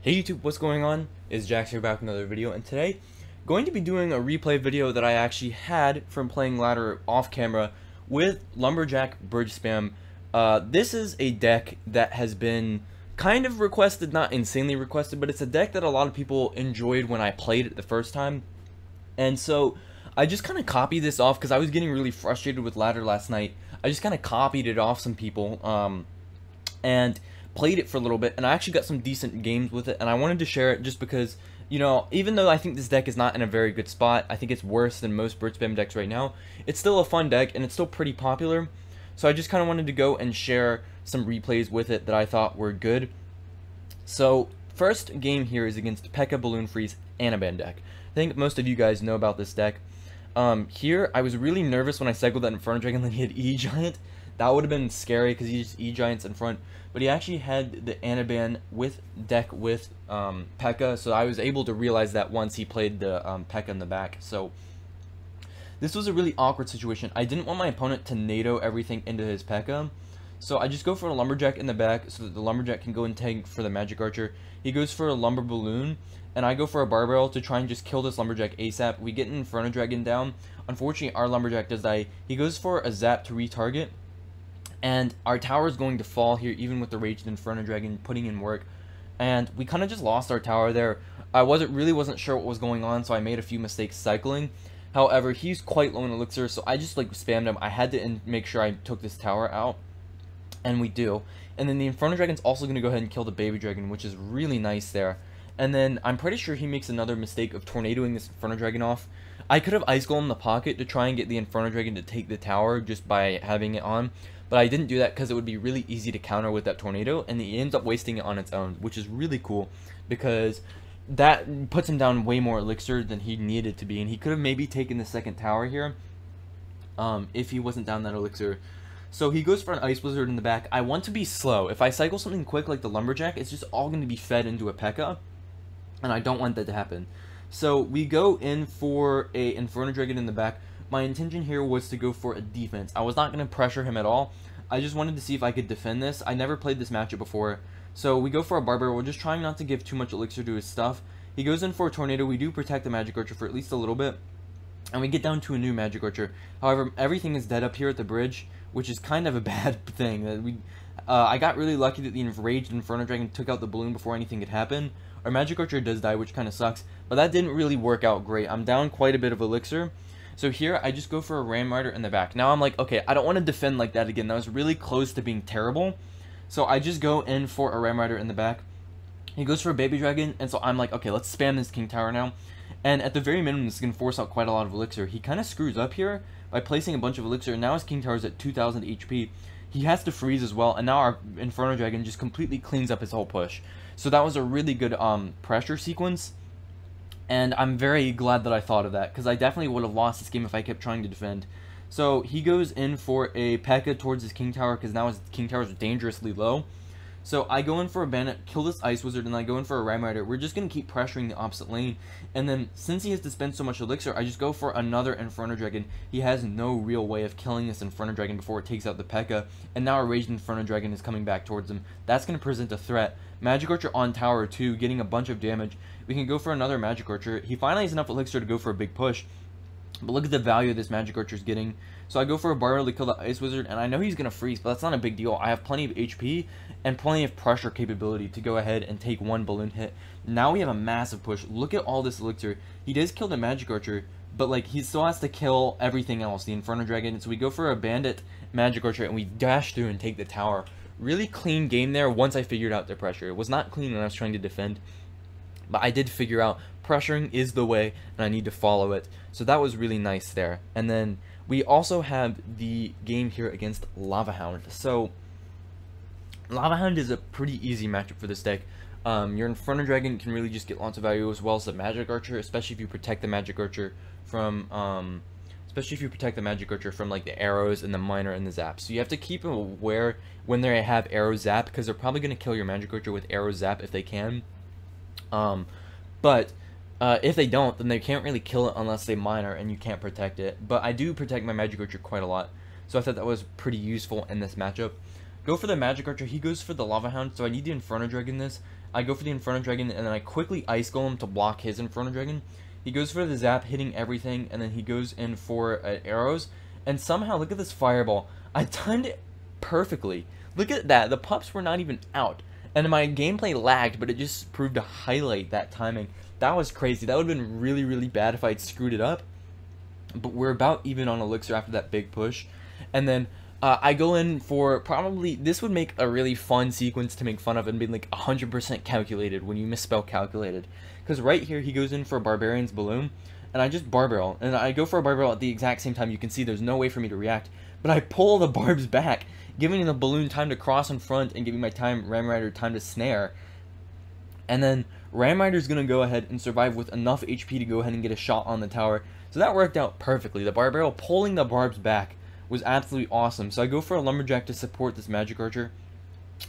Hey YouTube, what's going on? It's Jax here back with another video, and today going to be doing a replay video that I actually had from playing ladder off camera with Lumberjack Bridgespam. This is a deck that has been kind of requested, not insanely requested, but it's a deck that a lot of people enjoyed when I played it the first time. And so I just kind of copied this off because I was getting really frustrated with ladder last night. I just kind of copied it off some people and played it for a little bit, and I actually got some decent games with it, and I wanted to share it just because, you know, even though I think this deck is not in a very good spot, I think it's worse than most Bridgespam decks right now, it's still a fun deck, and it's still pretty popular, so I just kind of wanted to go and share some replays with it that I thought were good. So, first game here is against P.E.K.K.A. Balloon Freeze Anaban deck. I think most of you guys know about this deck. Here, I was really nervous when I cycled that Inferno Dragon and he had E-Giant. That would have been scary because he just E-Giants in front. But he actually had the Anaban with deck with P.E.K.K.A. So I was able to realize that once he played the P.E.K.K.A. in the back. So this was a really awkward situation. I didn't want my opponent to NATO everything into his P.E.K.K.A. So I just go for a Lumberjack in the back so that the Lumberjack can go and tank for the Magic Archer. He goes for a Lumber Balloon, and I go for a Barbell to try and just kill this Lumberjack ASAP. We get an Inferno Dragon down. Unfortunately, our Lumberjack does die. He goes for a Zap to retarget, and our tower is going to fall here even with the Raged Inferno Dragon putting in work. And we kind of just lost our tower there. I really wasn't sure what was going on, so I made a few mistakes cycling. However, he's quite low in elixir, so I just like spammed him. I had to make sure I took this tower out, and we do. And then the Inferno Dragon's also going to go ahead and kill the Baby Dragon, which is really nice there. And then I'm pretty sure he makes another mistake of tornadoing this Inferno Dragon off. I could have Ice Golem in the pocket to try and get the Inferno Dragon to take the tower just by having it on. But I didn't do that because it would be really easy to counter with that tornado, and he ends up wasting it on its own, which is really cool because that puts him down way more elixir than he needed to be, and he could have maybe taken the second tower here if he wasn't down that elixir. So he goes for an Ice Wizard in the back. I want to be slow. If I cycle something quick like the Lumberjack, it's just all going to be fed into a P.E.K.K.A. and I don't want that to happen. So we go in for a Inferno Dragon in the back. My intention here was to go for a defense. I was not going to pressure him at all. I just wanted to see if I could defend this. I never played this matchup before. So we go for a Barber. We're just trying not to give too much elixir to his stuff. He goes in for a Tornado. We do protect the Magic Archer for at least a little bit, and we get down to a new Magic Archer. However, everything is dead up here at the bridge, which is kind of a bad thing. I got really lucky that the Enraged Inferno Dragon took out the balloon before anything could happen. Our Magic Archer does die, which kind of sucks, but that didn't really work out great. I'm down quite a bit of elixir. So here, I just go for a Ram Rider in the back. Now I'm like, okay, I don't want to defend like that again. That was really close to being terrible. So I just go in for a Ram Rider in the back. He goes for a Baby Dragon, and so I'm like, okay, let's spam this King Tower now. And at the very minimum, this is going to force out quite a lot of elixir. He kind of screws up here by placing a bunch of elixir, and now his King Tower is at 2,000 HP. He has to freeze as well, and now our Inferno Dragon just completely cleans up his whole push. So that was a really good pressure sequence. And I'm very glad that I thought of that, because I definitely would have lost this game if I kept trying to defend. So he goes in for a P.E.K.K.A. towards his King Tower, because now his King Tower is dangerously low. So I go in for a Bandit, kill this Ice Wizard, and I go in for a Ram Rider. We're just going to keep pressuring the opposite lane. And then, since he has to spend so much elixir, I just go for another Inferno Dragon. He has no real way of killing this Inferno Dragon before it takes out the P.E.K.K.A. And now a Raged Inferno Dragon is coming back towards him. That's going to present a threat. Magic Archer on tower 2, getting a bunch of damage. We can go for another Magic Archer. He finally has enough elixir to go for a big push. But look at the value this Magic Archer is getting. So I go for a Barbell to kill the Ice Wizard, and I know he's going to freeze, but that's not a big deal. I have plenty of HP and plenty of pressure capability to go ahead and take one balloon hit. Now we have a massive push. Look at all this elixir. He does kill the Magic Archer, but like he still has to kill everything else, the Inferno Dragon. So we go for a Bandit Magic Archer, and we dash through and take the tower. Really clean game there once I figured out the pressure. It was not clean when I was trying to defend, but I did figure out pressuring is the way, and I need to follow it. So that was really nice there. And then we also have the game here against Lava Hound. So Lava Hound is a pretty easy matchup for this deck. Your Inferno Dragon can really just get lots of value, as well as the Magic Archer, especially if you protect the Magic Archer from like the arrows and the miner and the zap. So you have to keep aware when they have arrow zap, because they're probably going to kill your Magic Archer with arrow zap if they can. But if they don't, then they can't really kill it unless they miner, and you can't protect it. But I do protect my Magic Archer quite a lot, so I thought that was pretty useful in this matchup. Go for the Magic Archer. He goes for the Lava Hound, so I need the Inferno Dragon this. I go for the Inferno Dragon, and then I quickly Ice Golem to block his Inferno Dragon. He goes for the zap, hitting everything, and then he goes in for arrows. And somehow, look at this fireball. I timed it perfectly. Look at that. The pups were not even out. And my gameplay lagged, but it just proved to highlight that timing. That was crazy. That would have been really, really bad if I had screwed it up. But we're about even on Elixir after that big push. And then I go in for probably, this would make a really fun sequence to make fun of and be like 100% calculated when you misspell calculated. Because right here he goes in for Barbarian's Balloon, and I just barbarrel. And I go for a barbarrel at the exact same time. You can see there's no way for me to react. But I pull the barbs back, giving the balloon time to cross in front and giving my Ram Rider time to snare. And then Ram Rider's going to go ahead and survive with enough HP to go ahead and get a shot on the tower. So that worked out perfectly. The barbarrel pulling the barbs back was absolutely awesome. So I go for a Lumberjack to support this Magic Archer.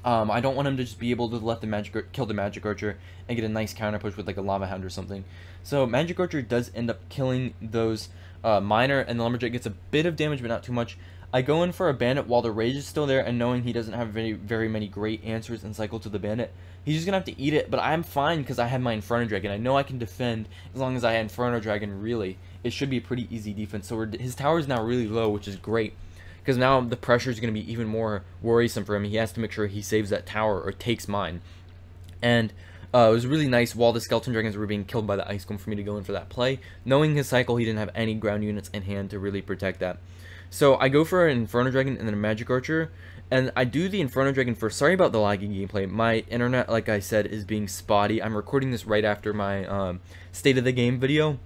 I don't want him to just be able to let the kill the Magic Archer and get a nice counter push with like a Lava Hound or something. So Magic Archer does end up killing those Miner, and the Lumberjack gets a bit of damage but not too much. I go in for a Bandit while the Rage is still there, and knowing he doesn't have very many great answers in cycle to the Bandit, he's just gonna have to eat it. But I'm fine because I have my Inferno Dragon. I know I can defend as long as I have Inferno Dragon. Really, it should be a pretty easy defense. So his tower is now really low, which is great, because now the pressure is going to be even more worrisome for him. He has to make sure he saves that tower or takes mine. And it was really nice while the Skeleton Dragons were being killed by the Ice Golem for me to go in for that play. Knowing his cycle, he didn't have any ground units in hand to really protect that. So I go for an Inferno Dragon and then a Magic Archer. And I do the Inferno Dragon first. Sorry about the lagging gameplay. My internet, like I said, is being spotty. I'm recording this right after my State of the Game video.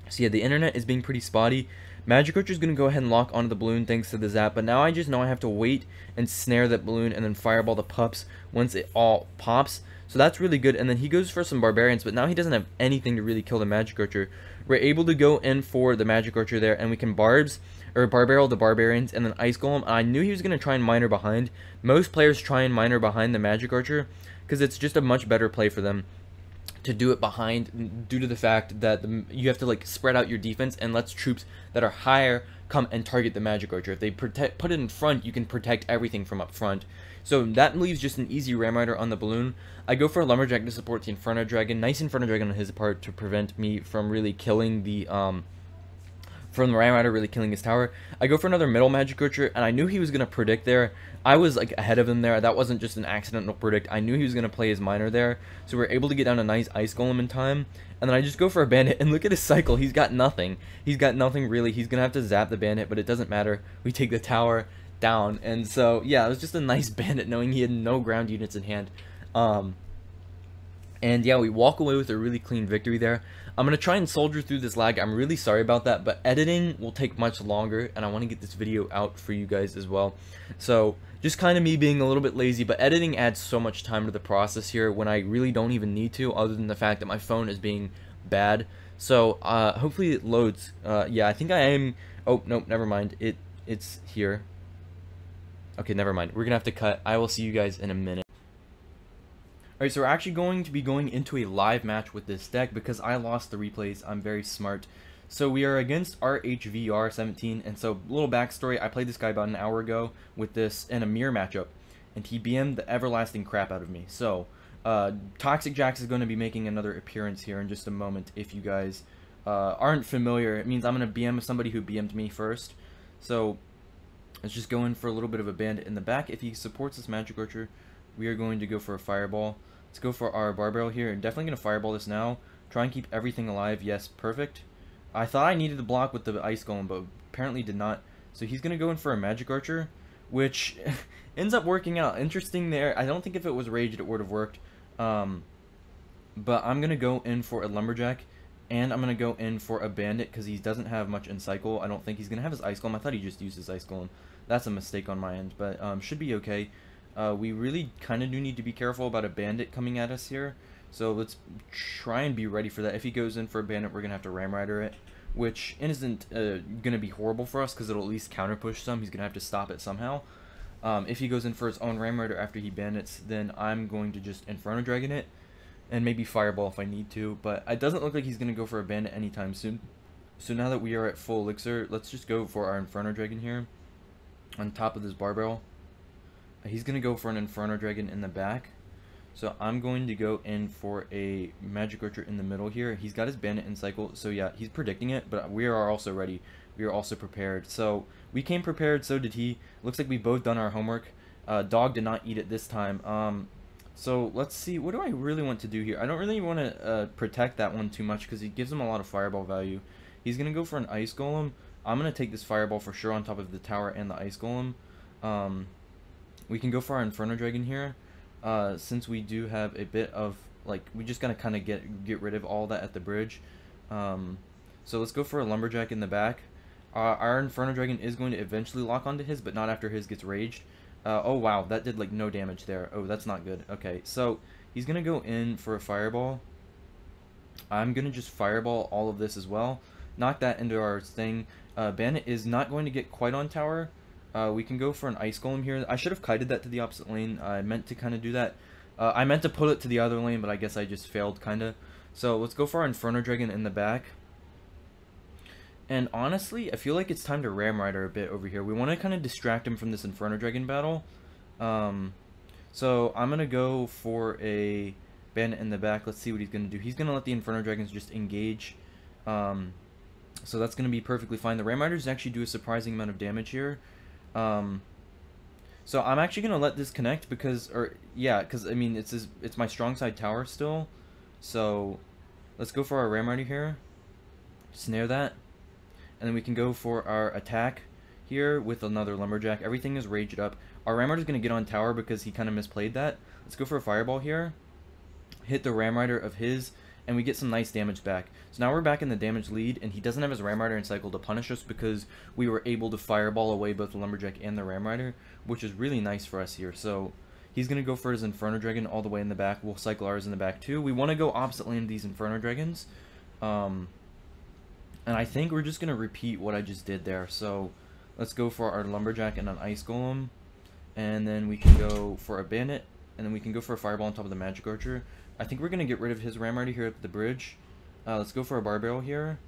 So yeah, the internet is being pretty spotty. Magic Archer is going to go ahead and lock onto the balloon thanks to the zap, but now I just know I have to wait and snare that balloon and then fireball the pups once it all pops. So that's really good. And then he goes for some Barbarians, but now he doesn't have anything to really kill the Magic Archer. We're able to go in for the Magic Archer there, and we can barbarrel the Barbarians and then Ice Golem. I knew he was going to try and Miner behind. Most players try and Miner behind the Magic Archer because it's just a much better play for them to do it behind, due to the fact that you have to like spread out your defense and let troops that are higher come and target the Magic Archer. If they put it in front, you can protect everything from up front. So that leaves just an easy Ram Rider on the balloon. I go for a Lumberjack to support the Inferno Dragon. Nice Inferno Dragon on his part to prevent me from really killing the from the Ram Rider really killing his tower. I go for another middle Magic Archer, and I knew he was going to predict there. I was like ahead of him there. That wasn't just an accidental predict. I knew he was going to play his Miner there. So we're able to get down a nice Ice Golem in time. And then I just go for a Bandit, and look at his cycle. He's got nothing. He's got nothing really. He's going to have to zap the Bandit, but it doesn't matter. We take the tower down. And so, yeah, it was just a nice Bandit knowing he had no ground units in hand. And yeah, we walk away with a really clean victory there. I'm going to try and soldier through this lag. I'm really sorry about that, but editing will take much longer, and I want to get this video out for you guys as well. So just kind of me being a little bit lazy, but editing adds so much time to the process here when I really don't even need to, other than the fact that my phone is being bad. So hopefully it loads. Yeah, I think I am. Oh, no, never mind. It's here. Okay, never mind. We're going to have to cut. I will see you guys in a minute. Alright, so we're actually going to be going into a live match with this deck because I lost the replays. I'm very smart. So we are against RHVR17, and so little backstory, I played this guy about an hour ago with this in a mirror matchup, and he BM'd the everlasting crap out of me. So Toxic Jax is going to be making another appearance here in just a moment. If you guys aren't familiar, it means I'm going to BM somebody who BM'd me first. So let's just go in for a little bit of a Bandit in the back. If he supports this Magic Archer, we are going to go for a Fireball. Let's go for our Barbarrel here. Definitely going to Fireball this now. Try and keep everything alive. Yes, perfect. I thought I needed to block with the Ice Golem, but apparently did not. So he's going to go in for a Magic Archer, which ends up working out. Interesting there. I don't think if it was Raged it would have worked. But I'm going to go in for a Lumberjack, and I'm going to go in for a Bandit because he doesn't have much in cycle. I don't think he's going to have his Ice Golem. I thought he just used his Ice Golem. That's a mistake on my end, but should be okay. We really kind of do need to be careful about a Bandit coming at us here. So let's try and be ready for that. If he goes in for a Bandit, we're going to have to Ram Rider it, which isn't going to be horrible for us because it'll at least counter push some. He's going to have to stop it somehow. If he goes in for his own Ram Rider after he Bandits, then I'm going to just Inferno Dragon it and maybe Fireball if I need to. But it doesn't look like he's going to go for a Bandit anytime soon. So now that we are at full Elixir, let's just go for our Inferno Dragon here on top of this Barbarrel. He's going to go for an Inferno Dragon in the back. So I'm going to go in for a Magic Archer in the middle here. He's got his Bandit in cycle, so yeah, he's predicting it, but we are also ready. We are also prepared. So we came prepared, so did he. Looks like we've both done our homework. Dog did not eat it this time. So let's see, what do I really want to do here? I don't really want to protect that one too much because he gives him a lot of fireball value. He's going to go for an Ice Golem. I'm going to take this fireball for sure on top of the tower and the Ice Golem. We can go for our Inferno Dragon here. Since we do have a bit of, like, we just gotta kind of get rid of all that at the bridge. So let's go for a Lumberjack in the back. Our Inferno Dragon is going to eventually lock onto his, but not after his gets raged. Oh wow, that did like no damage there. Oh, that's not good. Okay, so he's gonna go in for a Fireball. I'm gonna just Fireball all of this as well. Knock that into our thing. Bandit is not going to get quite on tower. We can go for an Ice Golem here. I should have kited that to the opposite lane. I meant to kind of do that. I meant to put it to the other lane, but I guess I just failed kind of. So let's go for our Inferno Dragon in the back. And honestly, I feel like it's time to Ram Rider a bit over here. We want to kind of distract him from this Inferno Dragon battle. So I'm going to go for a Bandit in the back. Let's see what he's going to do. He's going to let the Inferno Dragons just engage. So that's going to be perfectly fine. The Ram Riders actually do a surprising amount of damage here. So I'm actually gonna let this connect because, I mean it's my strong side tower still. So let's go for our Ram Rider here, snare that, and then we can go for our attack here with another Lumberjack. Everything is raged up. Our Ram Rider's gonna get on tower because he kind of misplayed that. Let's go for a Fireball here, hit the Ram Rider of his, and we get some nice damage back. So now we're back in the damage lead, and he doesn't have his Ram Rider in cycle to punish us because we were able to Fireball away both the Lumberjack and the Ram Rider, which is really nice for us here. So he's going to go for his Inferno Dragon all the way in the back. We'll cycle ours in the back too. We want to go opposite lane of these Inferno Dragons. And I think we're just going to repeat what I just did there. So let's go for our Lumberjack and an Ice Golem. And then we can go for a Bandit. And then we can go for a Fireball on top of the Magic Archer. I think we're going to get rid of his Ram Rider here at the bridge. Let's go for a Bar Barrel here.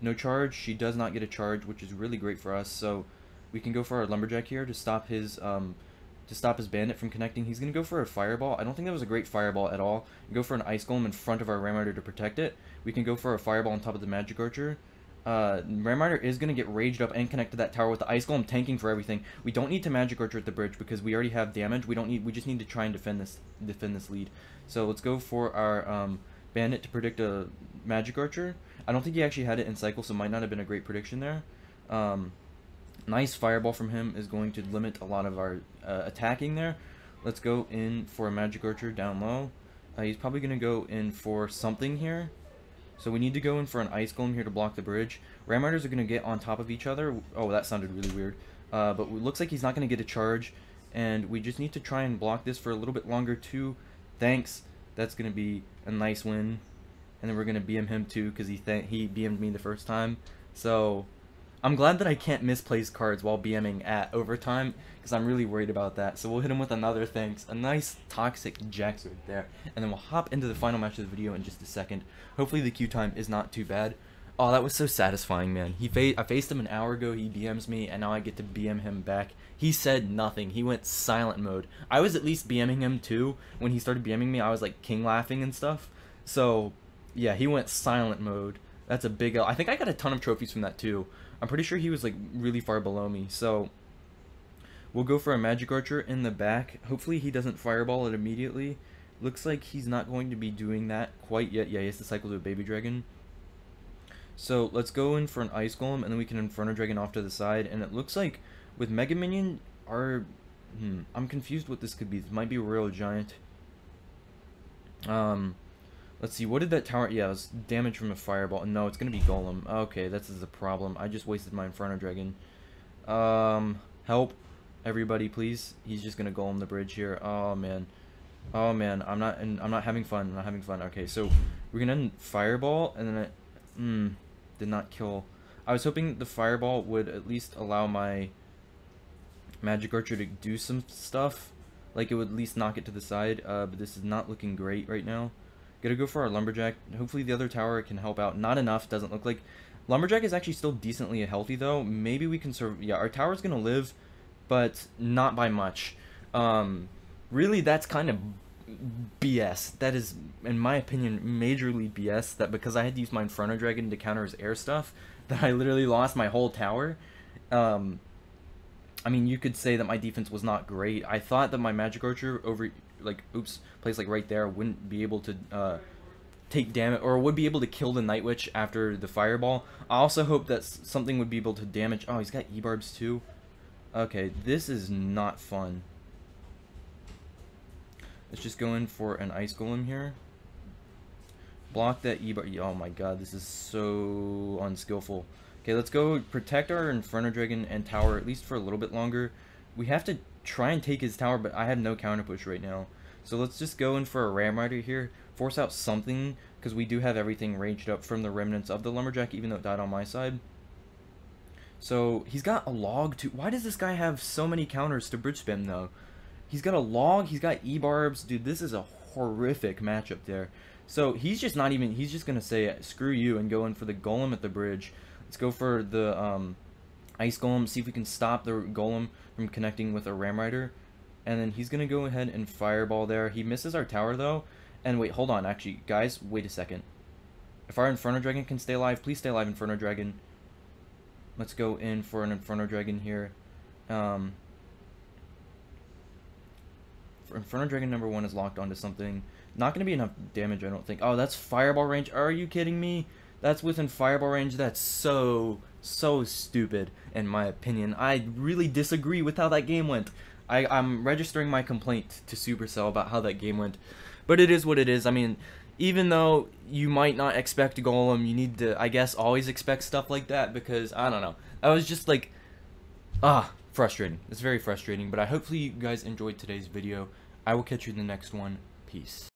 No charge. She does not get a charge, which is really great for us. So we can go for our Lumberjack here to stop his Bandit from connecting. He's going to go for a Fireball. I don't think that was a great Fireball at all. Go for an Ice Golem in front of our Ram Rider to protect it. We can go for a Fireball on top of the Magic Archer. Ram Rider is going to get raged up and connect to that tower with the Ice Golem tanking for everything. We don't need to Magic Archer at the bridge because we already have damage. We just need to try and defend this lead. So let's go for our Bandit to predict a Magic Archer. I don't think he actually had it in cycle, so might not have been a great prediction there. Nice Fireball from him is going to limit a lot of our attacking there. Let's go in for a Magic Archer down low. He's probably going to go in for something here. So we need to go in for an Ice Golem here to block the bridge. Ram Riders are going to get on top of each other. Oh, that sounded really weird. But it looks like he's not going to get a charge. And we just need to try and block this for a little bit longer too. Thanks. That's going to be a nice win. And then we're going to BM him too because he BM'd me the first time. So I'm glad that I can't misplace cards while BMing at overtime because I'm really worried about that. So we'll hit him with another thanks. A nice Toxic Jax right there. And then we'll hop into the final match of the video in just a second. Hopefully the queue time is not too bad. Oh, that was so satisfying, man. I faced him an hour ago, he BMs me, and now I get to BM him back. He said nothing. He went silent mode. I was at least BMing him too. When he started BMing me, I was like king laughing and stuff. So, yeah, he went silent mode. That's a big L. I think I got a ton of trophies from that too. I'm pretty sure he was like really far below me. So, we'll go for a Magic Archer in the back. Hopefully he doesn't Fireball it immediately. Looks like he's not going to be doing that quite yet. Yeah, he has to cycle to a Baby Dragon. So let's go in for an Ice Golem, and then we can Inferno Dragon off to the side. And it looks like with Mega Minion, I'm confused what this could be. This might be a Royal Giant. Let's see, what did that tower... Yeah, it was damage from a Fireball. No, it's going to be Golem. Okay, that's the problem. I just wasted my Inferno Dragon. Help, everybody, please. He's just going to Golem the bridge here. Oh, man. Oh, man. I'm not having fun. I'm not having fun. Okay, so we're going to Fireball, and then did not kill. I was hoping the Fireball would at least allow my Magic Archer to do some stuff. Like, it would at least knock it to the side. But this is not looking great right now. Gotta go for our Lumberjack. Hopefully the other tower can help out. Not enough, doesn't look like. Lumberjack is actually still decently healthy though. Maybe we can serve. Yeah, our tower's gonna live, but not by much. Really, that's kind of BS. That is, in my opinion, majorly BS, that because I had to use my Inferno Dragon to counter his air stuff, that I literally lost my whole tower. I mean, you could say that my defense was not great. I thought that my Magic Archer over, like, placed like right there, wouldn't be able to take damage, or would be able to kill the Night Witch after the Fireball. I also hope that something would be able to damage. Oh, he's got E-Barbs too. Okay, this is not fun. Let's just go in for an Ice Golem here. Block that E-Barb. Oh my god, this is so unskillful. Okay, let's go protect our Inferno Dragon and tower at least for a little bit longer. We have to try and take his tower, but I have no counter push right now. So let's just go in for a Ram Rider here. Force out something, because we do have everything ranged up from the remnants of the Lumberjack, even though it died on my side. So he's got a log too. Why does this guy have so many counters to Bridgespam though? He's got a log, he's got E-Barbs. Dude, this is a horrific matchup there. So he's just not even, he's just going to say, screw you, and go in for the Golem at the bridge. Let's go for the Ice Golem, see if we can stop the Golem from connecting with a Ram Rider. And then he's going to go ahead and Fireball there. He misses our tower though. And wait, hold on, actually, guys, wait a second. If our Inferno Dragon can stay alive, please stay alive, Inferno Dragon. Let's go in for an Inferno Dragon here. Inferno Dragon number 1 is locked onto something. Not going to be enough damage, I don't think. Oh, that's Fireball range. Are you kidding me? That's within Fireball range. That's so stupid, in my opinion. I really disagree with how that game went. I'm registering my complaint to Supercell about how that game went. But it is what it is. I mean, even though you might not expect a Golem, you need to, I guess, always expect stuff like that, because, I don't know. I was just like, frustrating. It's very frustrating, but hopefully you guys enjoyed today's video. I will catch you in the next one. Peace.